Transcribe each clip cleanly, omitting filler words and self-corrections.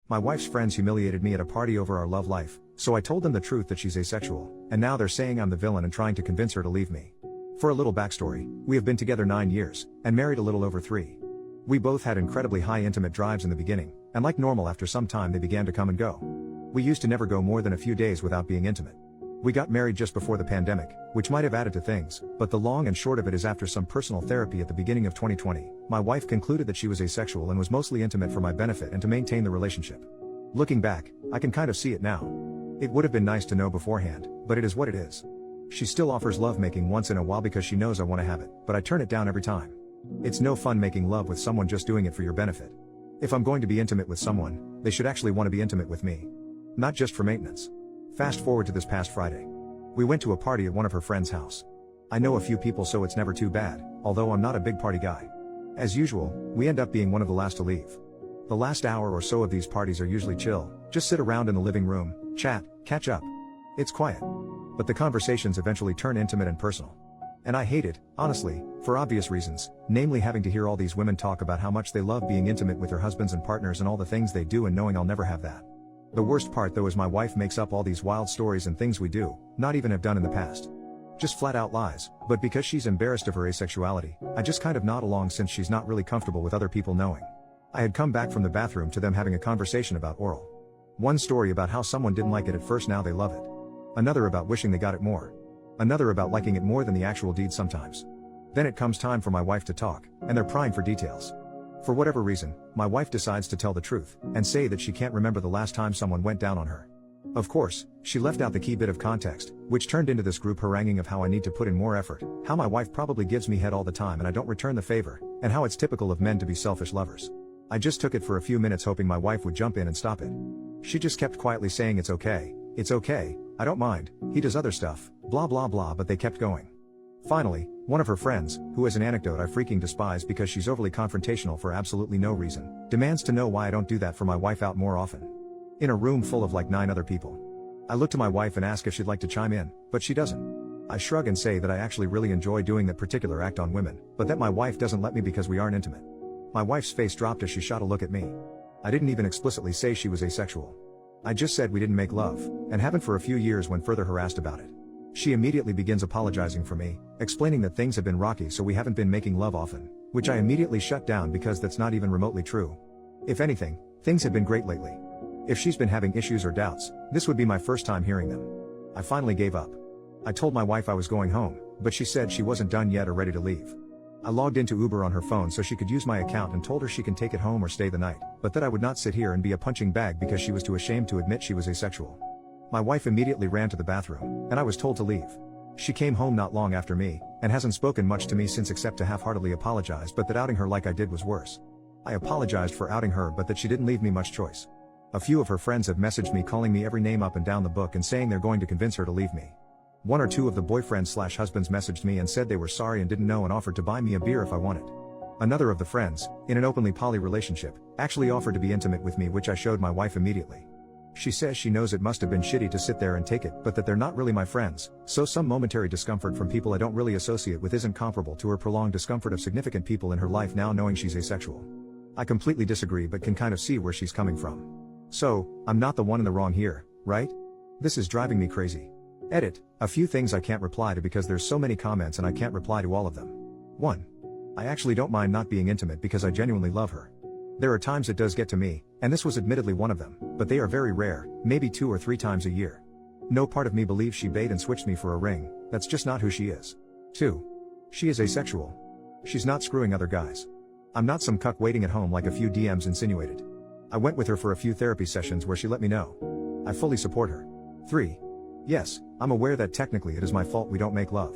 My wife's friends humiliated me at a party over our love life, so I told them the truth that she's asexual, and now they're saying I'm the villain and trying to convince her to leave me. For a little backstory, we have been together 9 years, and married a little over 3. We both had incredibly high intimate drives in the beginning, and like normal after some time they began to come and go. We used to never go more than a few days without being intimate. We got married just before the pandemic, which might have added to things, but the long and short of it is after some personal therapy at the beginning of 2020, my wife concluded that she was asexual and was mostly intimate for my benefit and to maintain the relationship. Looking back, I can kind of see it now. It would have been nice to know beforehand, but it is what it is. She still offers lovemaking once in a while because she knows I want to have it, but I turn it down every time. It's no fun making love with someone just doing it for your benefit. If I'm going to be intimate with someone, they should actually want to be intimate with me. Not just for maintenance. Fast forward to this past Friday. We went to a party at one of her friend's house. I know a few people so it's never too bad, although I'm not a big party guy. As usual, we end up being one of the last to leave. The last hour or so of these parties are usually chill, just sit around in the living room, chat, catch up. It's quiet. But the conversations eventually turn intimate and personal. And I hate it, honestly, for obvious reasons, namely having to hear all these women talk about how much they love being intimate with their husbands and partners and all the things they do and knowing I'll never have that. The worst part though is my wife makes up all these wild stories and things we do, not even have done in the past. Just flat out lies, but because she's embarrassed of her asexuality, I just kind of nod along since she's not really comfortable with other people knowing. I had come back from the bathroom to them having a conversation about oral. One story about how someone didn't like it at first, now they love it. Another about wishing they got it more. Another about liking it more than the actual deed sometimes. Then it comes time for my wife to talk, and they're prying for details. For whatever reason, my wife decides to tell the truth, and say that she can't remember the last time someone went down on her. Of course, she left out the key bit of context, which turned into this group haranguing of how I need to put in more effort, how my wife probably gives me head all the time and I don't return the favor, and how it's typical of men to be selfish lovers. I just took it for a few minutes hoping my wife would jump in and stop it. She just kept quietly saying it's okay, I don't mind, he does other stuff, blah blah blah, but they kept going. Finally, one of her friends, who has an anecdote I freaking despise because she's overly confrontational for absolutely no reason, demands to know why I don't do that for my wife out more often. In a room full of like 9 other people. I look to my wife and ask if she'd like to chime in, but she doesn't. I shrug and say that I actually really enjoy doing that particular act on women, but that my wife doesn't let me because we aren't intimate. My wife's face dropped as she shot a look at me. I didn't even explicitly say she was asexual. I just said we didn't make love, and haven't for a few years when further harassed about it. She immediately begins apologizing for me, explaining that things have been rocky so we haven't been making love often, which I immediately shut down because that's not even remotely true. If anything, things have been great lately. If she's been having issues or doubts, this would be my first time hearing them. I finally gave up. I told my wife I was going home, but she said she wasn't done yet or ready to leave. I logged into Uber on her phone so she could use my account and told her she can take it home or stay the night, but that I would not sit here and be a punching bag because she was too ashamed to admit she was asexual. My wife immediately ran to the bathroom, and I was told to leave. She came home not long after me, and hasn't spoken much to me since except to half-heartedly apologize, but that outing her like I did was worse. I apologized for outing her but that she didn't leave me much choice. A few of her friends have messaged me calling me every name up and down the book and saying they're going to convince her to leave me. 1 or 2 of the boyfriends/husbands messaged me and said they were sorry and didn't know and offered to buy me a beer if I wanted. Another of the friends, in an openly poly relationship, actually offered to be intimate with me, which I showed my wife immediately. She says she knows it must have been shitty to sit there and take it, but that they're not really my friends, so some momentary discomfort from people I don't really associate with isn't comparable to her prolonged discomfort of significant people in her life now knowing she's asexual. I completely disagree but can kind of see where she's coming from. So, I'm not the one in the wrong here, right? This is driving me crazy. Edit, a few things I can't reply to because there's so many comments and I can't reply to all of them. 1. I actually don't mind not being intimate because I genuinely love her. There are times it does get to me, and this was admittedly one of them, but they are very rare, maybe 2 or 3 times a year. No part of me believes she bait and switched me for a ring, that's just not who she is. 2. She is asexual. She's not screwing other guys. I'm not some cuck waiting at home like a few DMs insinuated. I went with her for a few therapy sessions where she let me know. I fully support her. 3. Yes, I'm aware that technically it is my fault we don't make love.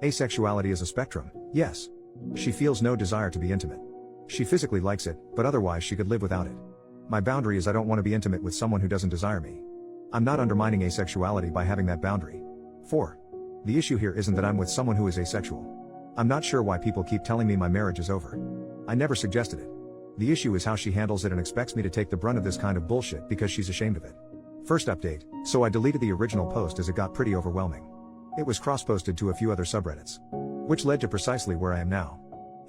Asexuality is a spectrum, yes. She feels no desire to be intimate. She physically likes it, but otherwise she could live without it. My boundary is I don't want to be intimate with someone who doesn't desire me. I'm not undermining asexuality by having that boundary. 4. The issue here isn't that I'm with someone who is asexual. I'm not sure why people keep telling me my marriage is over. I never suggested it. The issue is how she handles it and expects me to take the brunt of this kind of bullshit because she's ashamed of it. First update, so I deleted the original post as it got pretty overwhelming. It was cross-posted to a few other subreddits. Which led to precisely where I am now.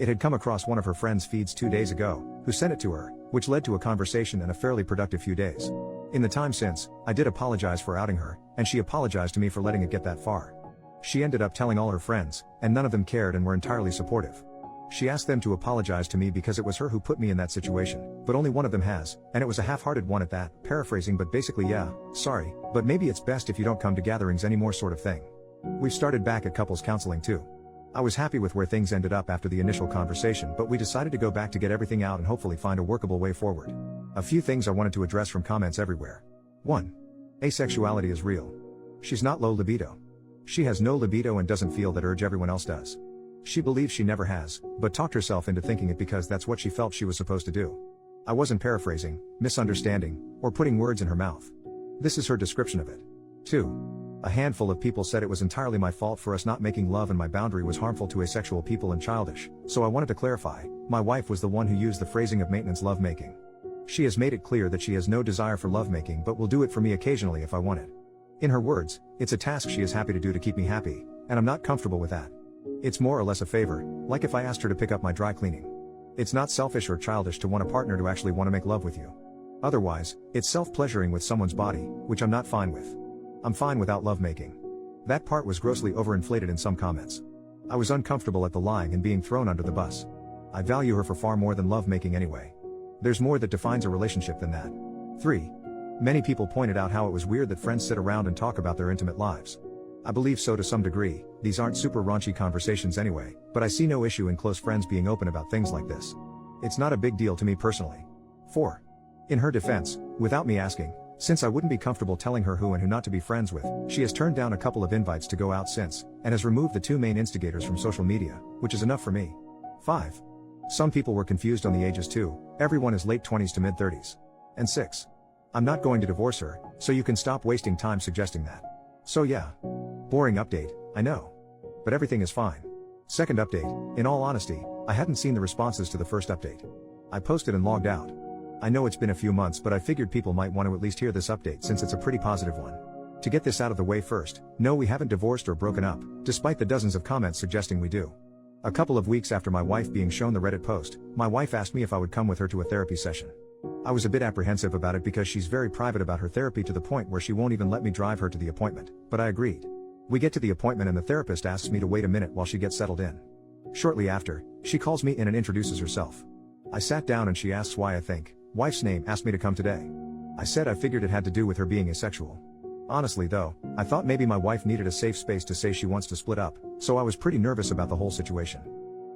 It had come across one of her friend's feeds 2 days ago, who sent it to her, which led to a conversation and a fairly productive few days. In the time since, I did apologize for outing her, and she apologized to me for letting it get that far. She ended up telling all her friends, and none of them cared and were entirely supportive. She asked them to apologize to me because it was her who put me in that situation, but only one of them has, and it was a half-hearted one at that, paraphrasing, but basically, yeah, sorry, but maybe it's best if you don't come to gatherings anymore sort of thing. We've started back at couples counseling too. I was happy with where things ended up after the initial conversation, but we decided to go back to get everything out and hopefully find a workable way forward. A few things I wanted to address from comments everywhere. 1. Asexuality is real. She's not low libido. She has no libido and doesn't feel that urge everyone else does. She believes she never has, but talked herself into thinking it because that's what she felt she was supposed to do. I wasn't paraphrasing, misunderstanding, or putting words in her mouth. This is her description of it. 2. A handful of people said it was entirely my fault for us not making love and my boundary was harmful to asexual people and childish, so I wanted to clarify, my wife was the one who used the phrasing of maintenance lovemaking. She has made it clear that she has no desire for lovemaking but will do it for me occasionally if I want it. In her words, it's a task she is happy to do to keep me happy, and I'm not comfortable with that. It's more or less a favor, like if I asked her to pick up my dry cleaning. It's not selfish or childish to want a partner to actually want to make love with you. Otherwise, it's self-pleasuring with someone's body, which I'm not fine with. I'm fine without lovemaking. That part was grossly overinflated in some comments. I was uncomfortable at the lying and being thrown under the bus. I value her for far more than lovemaking anyway. There's more that defines a relationship than that. 3. Many people pointed out how it was weird that friends sit around and talk about their intimate lives. I believe so to some degree, these aren't super raunchy conversations anyway, but I see no issue in close friends being open about things like this. It's not a big deal to me personally. 4. In her defense, without me asking, since I wouldn't be comfortable telling her who and who not to be friends with, she has turned down a couple of invites to go out since, and has removed the 2 main instigators from social media, which is enough for me. 5. Some people were confused on the ages too, everyone is late 20s to mid 30s. And 6. I'm not going to divorce her, so you can stop wasting time suggesting that. So yeah. Boring update, I know. But everything is fine. Second update, in all honesty, I hadn't seen the responses to the first update. I posted and logged out. I know it's been a few months, but I figured people might want to at least hear this update since it's a pretty positive one. To get this out of the way first, no, we haven't divorced or broken up, despite the dozens of comments suggesting we do. A couple of weeks after my wife being shown the Reddit post, my wife asked me if I would come with her to a therapy session. I was a bit apprehensive about it because she's very private about her therapy to the point where she won't even let me drive her to the appointment, but I agreed. We get to the appointment and the therapist asks me to wait a minute while she gets settled in. Shortly after, she calls me in and introduces herself. I sat down and she asks why I think, wife's name, asked me to come today. I said I figured it had to do with her being asexual. Honestly though, I thought maybe my wife needed a safe space to say she wants to split up, so I was pretty nervous about the whole situation.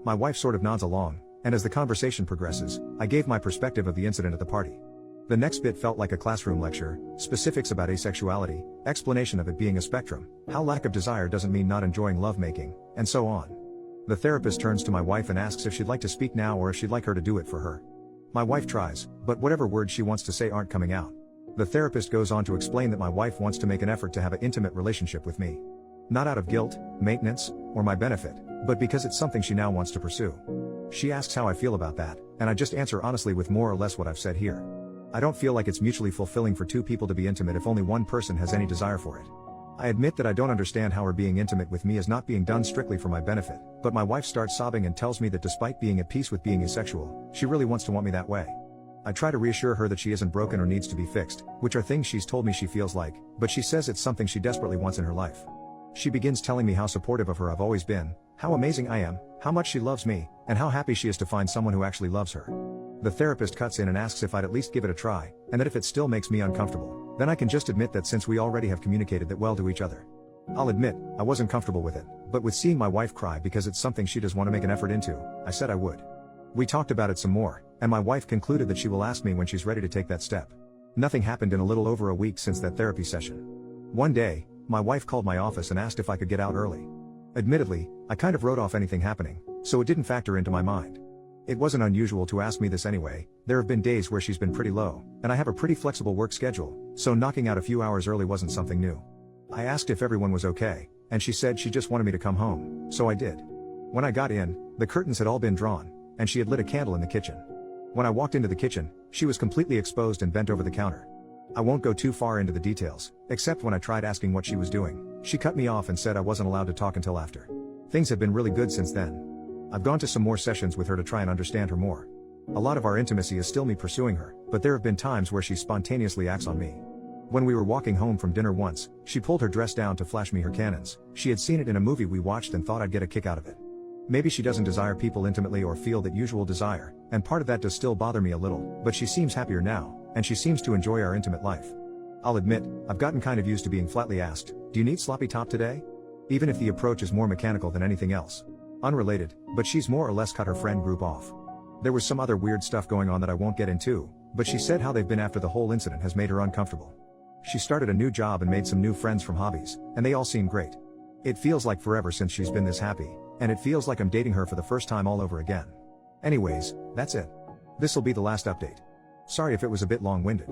My wife sort of nods along, and as the conversation progresses, I gave my perspective of the incident at the party. The next bit felt like a classroom lecture, specifics about asexuality, explanation of it being a spectrum, how lack of desire doesn't mean not enjoying lovemaking, and so on. The therapist turns to my wife and asks if she'd like to speak now or if she'd like her to do it for her. My wife tries, but whatever words she wants to say aren't coming out. The therapist goes on to explain that my wife wants to make an effort to have an intimate relationship with me. Not out of guilt, maintenance, or my benefit, but because it's something she now wants to pursue. She asks how I feel about that, and I just answer honestly with more or less what I've said here. I don't feel like it's mutually fulfilling for 2 people to be intimate if only one person has any desire for it. I admit that I don't understand how her being intimate with me is not being done strictly for my benefit, but my wife starts sobbing and tells me that despite being at peace with being asexual, she really wants to want me that way. I try to reassure her that she isn't broken or needs to be fixed, which are things she's told me she feels like, but she says it's something she desperately wants in her life. She begins telling me how supportive of her I've always been, how amazing I am, how much she loves me, and how happy she is to find someone who actually loves her. The therapist cuts in and asks if I'd at least give it a try, and that if it still makes me uncomfortable, then I can just admit that since we already have communicated that well to each other. I'll admit, I wasn't comfortable with it, but with seeing my wife cry because it's something she does want to make an effort into, I said I would. We talked about it some more, and my wife concluded that she will ask me when she's ready to take that step. Nothing happened in a little over a week since that therapy session. One day, my wife called my office and asked if I could get out early. Admittedly, I kind of wrote off anything happening, so it didn't factor into my mind. It wasn't unusual to ask me this anyway. There have been days where she's been pretty low, and I have a pretty flexible work schedule, so knocking out a few hours early wasn't something new. I asked if everyone was okay, and she said she just wanted me to come home, so I did. When I got in, the curtains had all been drawn, and she had lit a candle in the kitchen. When I walked into the kitchen, she was completely exposed and bent over the counter. I won't go too far into the details, except when I tried asking what she was doing, she cut me off and said I wasn't allowed to talk until after. Things have been really good since then. I've gone to some more sessions with her to try and understand her more. A lot of our intimacy is still me pursuing her, but there have been times where she spontaneously acts on me. When we were walking home from dinner once, she pulled her dress down to flash me her cannons. She had seen it in a movie we watched and thought I'd get a kick out of it. Maybe she doesn't desire people intimately or feel that usual desire, and part of that does still bother me a little, but she seems happier now, and she seems to enjoy our intimate life. I'll admit, I've gotten kind of used to being flatly asked, "Do you need sloppy top today?" Even if the approach is more mechanical than anything else. Unrelated, but she's more or less cut her friend group off. There was some other weird stuff going on that I won't get into, but she said how they've been after the whole incident has made her uncomfortable. She started a new job and made some new friends from hobbies, and they all seem great. It feels like forever since she's been this happy, and it feels like I'm dating her for the first time all over again. Anyways, that's it. This'll be the last update. Sorry if it was a bit long-winded.